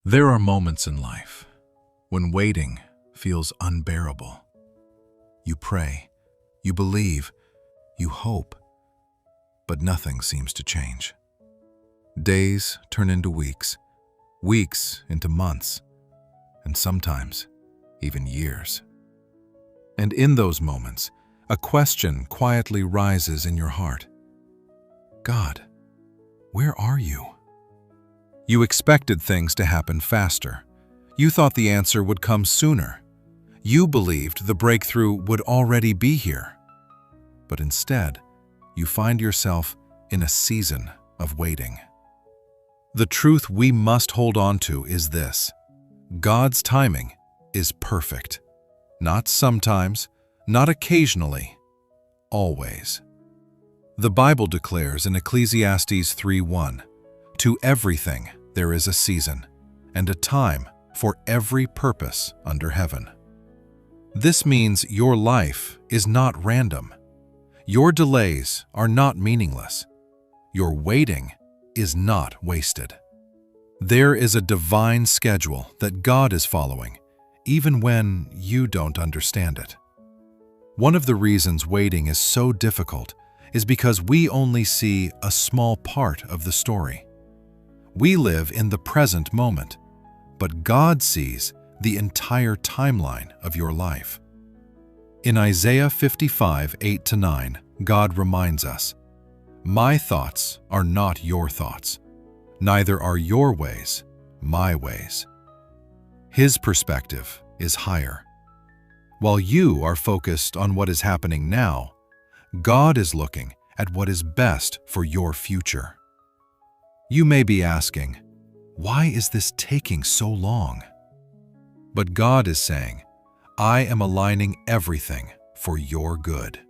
There are moments in life when waiting feels unbearable. You pray, you believe, you hope, but nothing seems to change. Days turn into weeks, weeks into months, and sometimes even years. And in those moments, a question quietly rises in your heart. God, where are you? You expected things to happen faster. You thought the answer would come sooner. You believed the breakthrough would already be here. But instead, you find yourself in a season of waiting. The truth we must hold on to is this: God's timing is perfect. Not sometimes, not occasionally, always. The Bible declares in Ecclesiastes 3:1, "To everything there is a season, and a time for every purpose under heaven." This means your life is not random. Your delays are not meaningless. Your waiting is not wasted. There is a divine schedule that God is following, even when you don't understand it. One of the reasons waiting is so difficult is because we only see a small part of the story. We live in the present moment, but God sees the entire timeline of your life. In Isaiah 55:8-9, God reminds us, "My thoughts are not your thoughts, neither are your ways my ways." His perspective is higher. While you are focused on what is happening now, God is looking at what is best for your future. You may be asking, "Why is this taking so long?" But God is saying, "I am aligning everything for your good."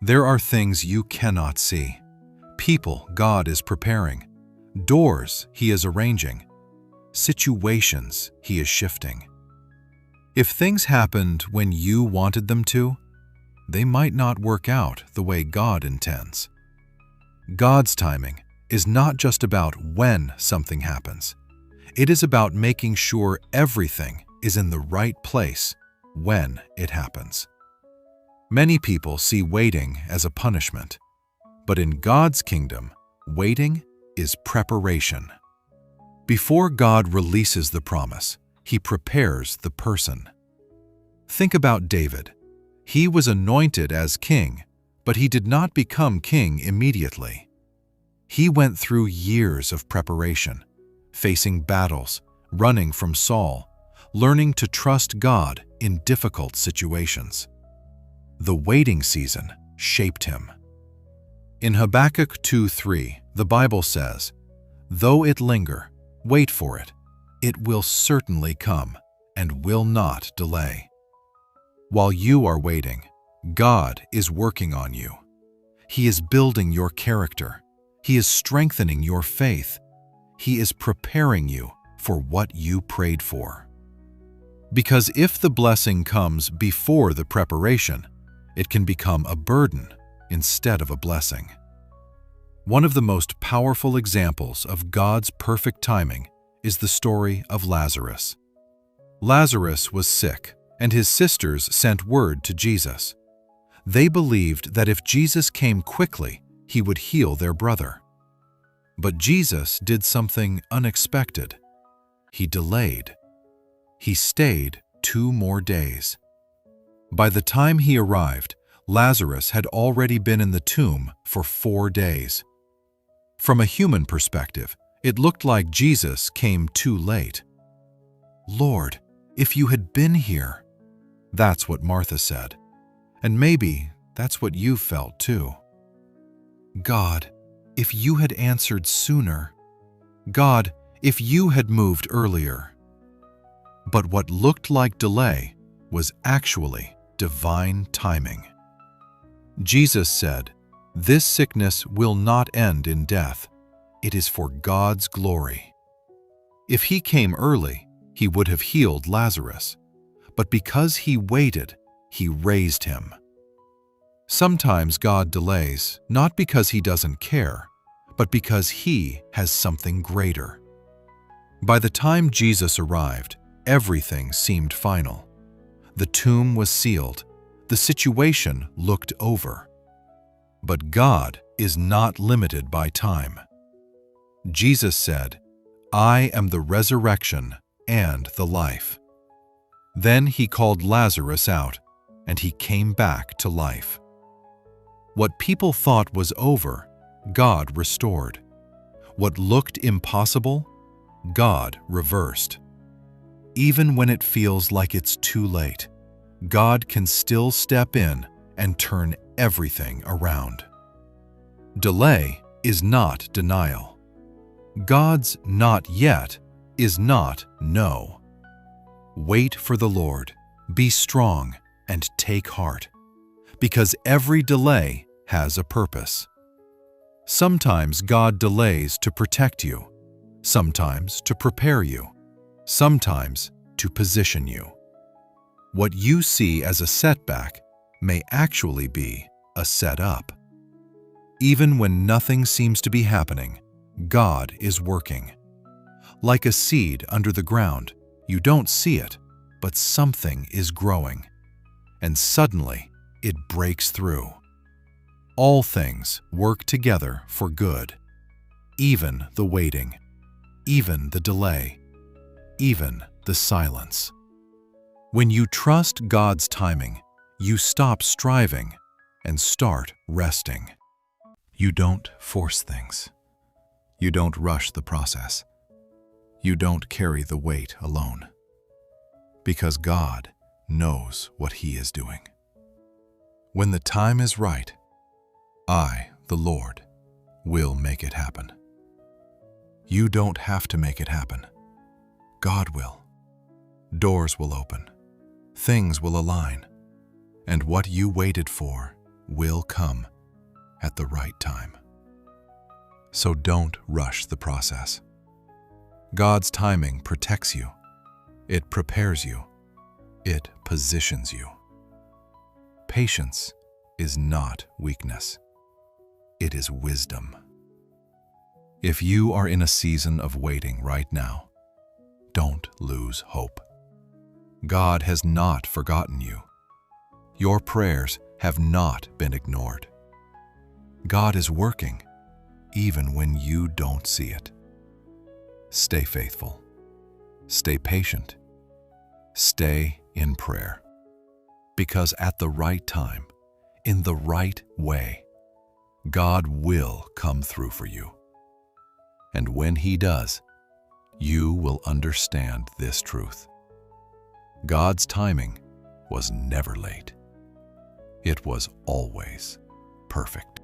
There are things you cannot see, people God is preparing, doors He is arranging, situations He is shifting. If things happened when you wanted them to, they might not work out the way God intends. God's timing is not just about when something happens. It is about making sure everything is in the right place when it happens. Many people see waiting as a punishment, but in God's kingdom, waiting is preparation. Before God releases the promise, He prepares the person. Think about David. He was anointed as king, but he did not become king immediately. He went through years of preparation, facing battles, running from Saul, learning to trust God in difficult situations. The waiting season shaped him. In Habakkuk 2:3, the Bible says, "Though it linger, wait for it. It will certainly come and will not delay." While you are waiting, God is working on you. He is building your character. He is strengthening your faith. He is preparing you for what you prayed for. Because if the blessing comes before the preparation, it can become a burden instead of a blessing. One of the most powerful examples of God's perfect timing is the story of Lazarus. Lazarus was sick, and his sisters sent word to Jesus. They believed that if Jesus came quickly, He would heal their brother. But Jesus did something unexpected. He delayed. He stayed 2 more days. By the time He arrived, Lazarus had already been in the tomb for 4 days. From a human perspective, it looked like Jesus came too late. "Lord, if you had been here," that's what Martha said. And maybe that's what you felt too. "God, if you had answered sooner. God, if you had moved earlier." But what looked like delay was actually divine timing. Jesus said, "This sickness will not end in death. It is for God's glory." If He came early, He would have healed Lazarus. But because He waited, He raised him. Sometimes God delays, not because He doesn't care, but because He has something greater. By the time Jesus arrived, everything seemed final. The tomb was sealed. The situation looked over. But God is not limited by time. Jesus said, "I am the resurrection and the life." Then he called Lazarus out, and he came back to life. What people thought was over, God restored. What looked impossible, God reversed. Even when it feels like it's too late, God can still step in and turn everything around. Delay is not denial. God's "not yet" is not no. Wait for the Lord, be strong, and take heart, because every delay has a purpose. Sometimes God delays to protect you, sometimes to prepare you, sometimes to position you. What you see as a setback may actually be a setup. Even when nothing seems to be happening, God is working. Like a seed under the ground, you don't see it, but something is growing. And suddenly, it breaks through. All things work together for good. Even the waiting, even the delay, even the silence. When you trust God's timing, you stop striving and start resting. You don't force things. You don't rush the process. You don't carry the weight alone. Because God knows what He is doing. When the time is right, I, the Lord, will make it happen. You don't have to make it happen. God will. Doors will open. Things will align. And what you waited for will come at the right time. So don't rush the process. God's timing protects you. It prepares you. It positions you. Patience is not weakness. It is wisdom. If you are in a season of waiting right now, don't lose hope. God has not forgotten you. Your prayers have not been ignored. God is working, even when you don't see it. Stay faithful. Stay patient. Stay in prayer. Because at the right time, in the right way, God will come through for you. And when He does, you will understand this truth. God's timing was never late. It was always perfect.